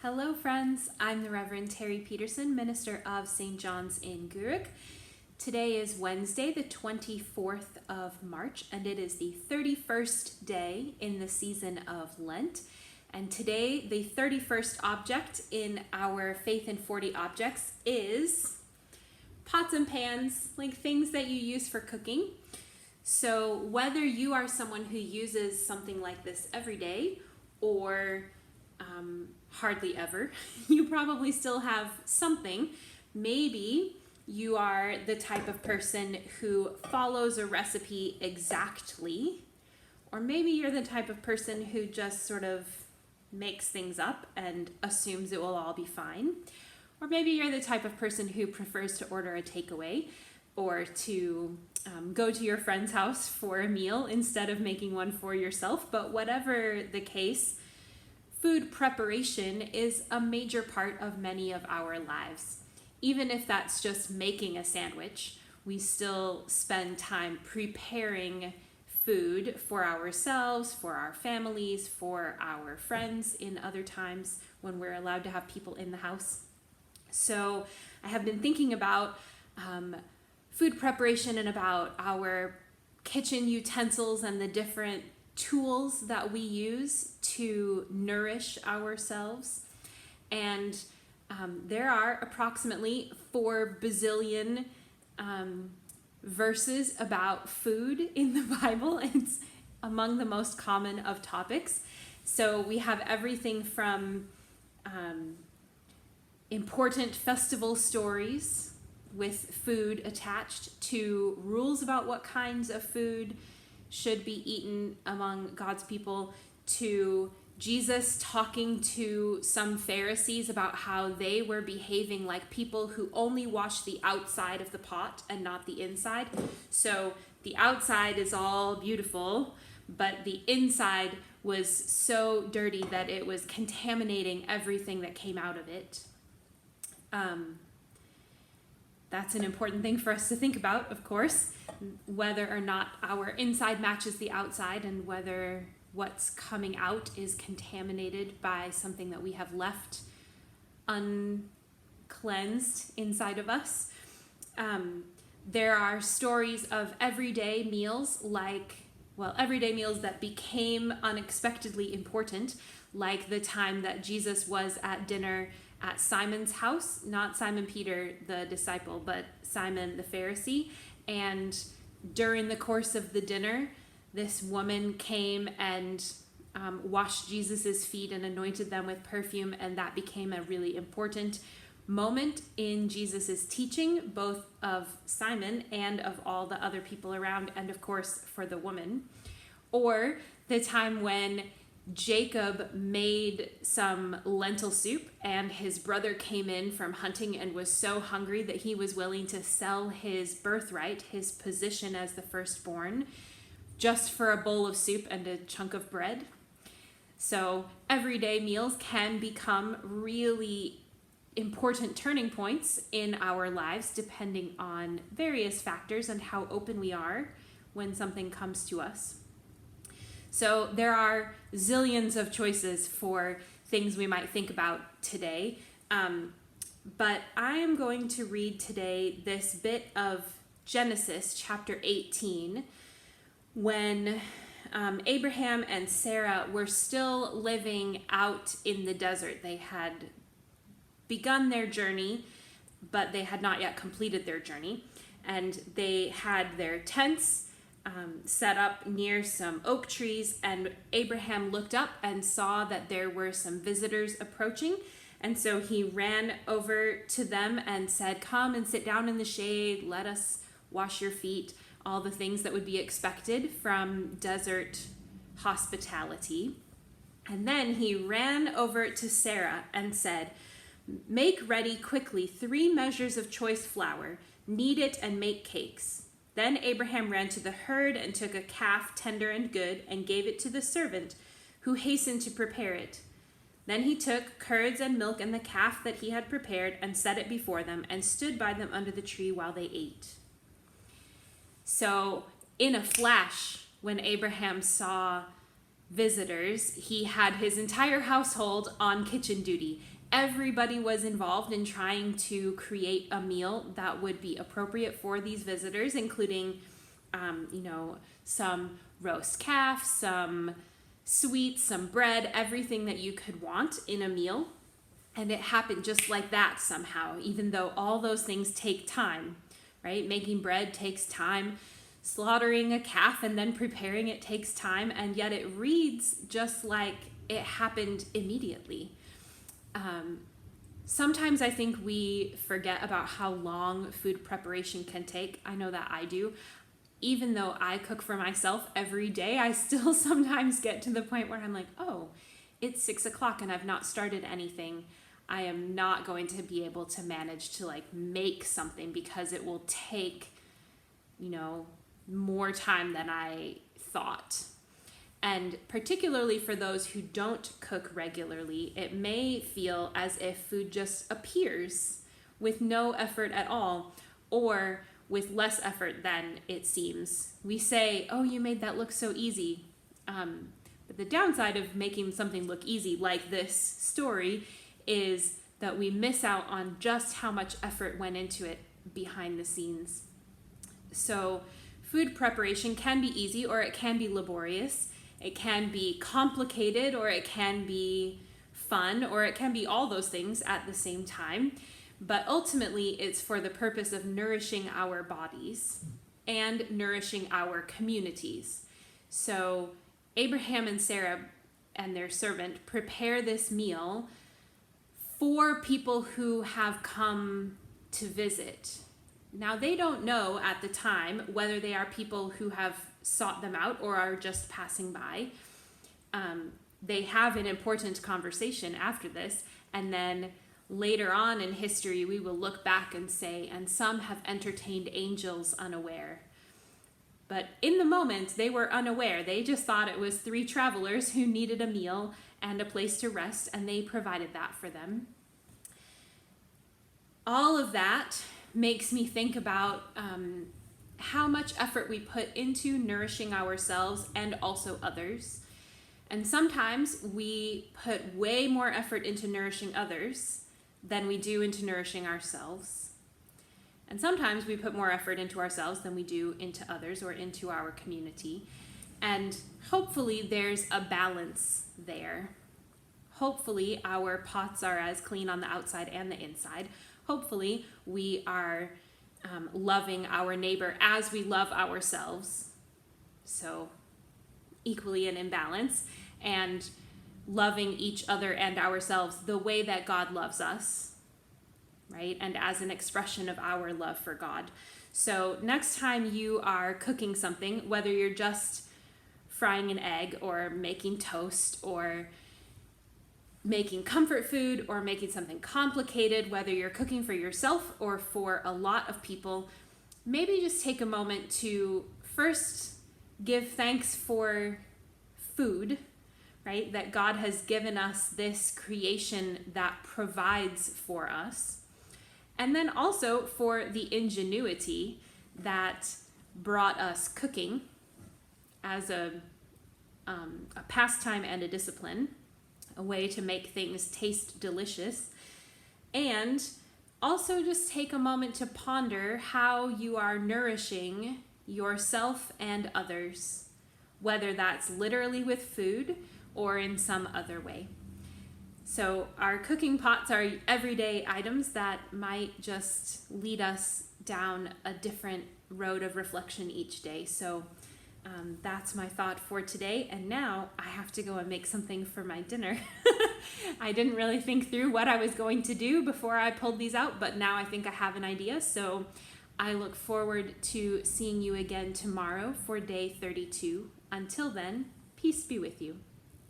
Hello friends, I'm the Reverend Terry Peterson, minister of St. John's in Guruk. Today is Wednesday, the 24th of March, and it is the 31st day in the season of Lent. And today, the 31st object in our Faith in 40 objects is pots and pans, like things that you use for cooking. So whether you are someone who uses something like this every day or hardly ever, you probably still have something. Maybe you are the type of person who follows a recipe exactly, or maybe you're the type of person who just sort of makes things up and assumes it will all be fine. Or maybe you're the type of person who prefers to order a takeaway or to go to your friend's house for a meal instead of making one for yourself. But whatever the case, food preparation is a major part of many of our lives. Even if that's just making a sandwich, we still spend time preparing food for ourselves, for our families, for our friends in other times when we're allowed to have people in the house. So I have been thinking about food preparation and about our kitchen utensils and the different tools that we use to nourish ourselves. And there are approximately 4 bazillion verses about food in the Bible. It's among the most common of topics. So we have everything from important festival stories with food attached to rules about what kinds of food should be eaten among God's people, to Jesus talking to some Pharisees about how they were behaving like people who only wash the outside of the pot and not the inside. So the outside is all beautiful, but the inside was so dirty that it was contaminating everything that came out of it. That's an important thing for us to think about, of course, whether or not our inside matches the outside and whether what's coming out is contaminated by something that we have left uncleansed inside of us. There are stories of everyday meals everyday meals that became unexpectedly important, like the time that Jesus was at dinner at Simon's house, not Simon Peter, the disciple, but Simon the Pharisee. And during the course of the dinner, this woman came and washed Jesus's feet and anointed them with perfume, and that became a really important moment in Jesus's teaching, both of Simon and of all the other people around, and of course for the woman. Or the time when Jacob made some lentil soup and his brother came in from hunting and was so hungry that he was willing to sell his birthright, his position as the firstborn, just for a bowl of soup and a chunk of bread. So everyday meals can become really important turning points in our lives depending on various factors and how open we are when something comes to us. So there are zillions of choices for things we might think about today. But I am going to read today this bit of Genesis chapter 18 when Abraham and Sarah were still living out in the desert. They had begun their journey, but they had not yet completed their journey. And they had their tents set up near some oak trees, and Abraham looked up and saw that there were some visitors approaching, and so he ran over to them and said, "Come and sit down in the shade, let us wash your feet," all the things that would be expected from desert hospitality. And then he ran over to Sarah and said, "Make ready quickly 3 measures of choice flour, knead it and make cakes." Then Abraham ran to the herd and took a calf tender and good and gave it to the servant, who hastened to prepare it. Then he took curds and milk and the calf that he had prepared and set it before them and stood by them under the tree while they ate. So in a flash, when Abraham saw visitors, he had his entire household on kitchen duty. Everybody was involved in trying to create a meal that would be appropriate for these visitors, including, some roast calf, some sweets, some bread, everything that you could want in a meal. And it happened just like that somehow, even though all those things take time, right? Making bread takes time. Slaughtering a calf and then preparing it takes time. And yet it reads just like it happened immediately. Sometimes I think we forget about how long food preparation can take. I know that I do. Even though I cook for myself every day, I still sometimes get to the point where I'm like, oh, it's 6:00 and I've not started anything. I am not going to be able to manage to make something because it will take, more time than I thought. And particularly for those who don't cook regularly, it may feel as if food just appears with no effort at all, or with less effort than it seems. We say, oh, you made that look so easy. But the downside of making something look easy, like this story, is that we miss out on just how much effort went into it behind the scenes. So food preparation can be easy or it can be laborious. It can be complicated or it can be fun, or it can be all those things at the same time. But ultimately, it's for the purpose of nourishing our bodies and nourishing our communities. So Abraham and Sarah and their servant prepare this meal for people who have come to visit. Now, they don't know at the time whether they are people who have sought them out or are just passing by. They have an important conversation after this, and then later on in history, we will look back and say, and some have entertained angels unaware. But in the moment, they were unaware. They just thought it was 3 travelers who needed a meal and a place to rest, and they provided that for them. All of that makes me think about how much effort we put into nourishing ourselves and also others. And sometimes we put way more effort into nourishing others than we do into nourishing ourselves. And sometimes we put more effort into ourselves than we do into others or into our community. And hopefully there's a balance there. Hopefully our pots are as clean on the outside and the inside. Hopefully we are loving our neighbor as we love ourselves. So equally and in balance, and loving each other and ourselves the way that God loves us, right? And as an expression of our love for God. So next time you are cooking something, whether you're just frying an egg or making toast or making comfort food or making something complicated, whether you're cooking for yourself or for a lot of people, maybe just take a moment to first give thanks for food, right? That God has given us this creation that provides for us. And then also for the ingenuity that brought us cooking as a pastime and a discipline, a way to make things taste delicious. And also just take a moment to ponder how you are nourishing yourself and others, whether that's literally with food or in some other way. So our cooking pots are everyday items that might just lead us down a different road of reflection each day. So that's my thought for today. And now I have to go and make something for my dinner. I didn't really think through what I was going to do before I pulled these out, but now I think I have an idea. So I look forward to seeing you again tomorrow for day 32. Until then, peace be with you.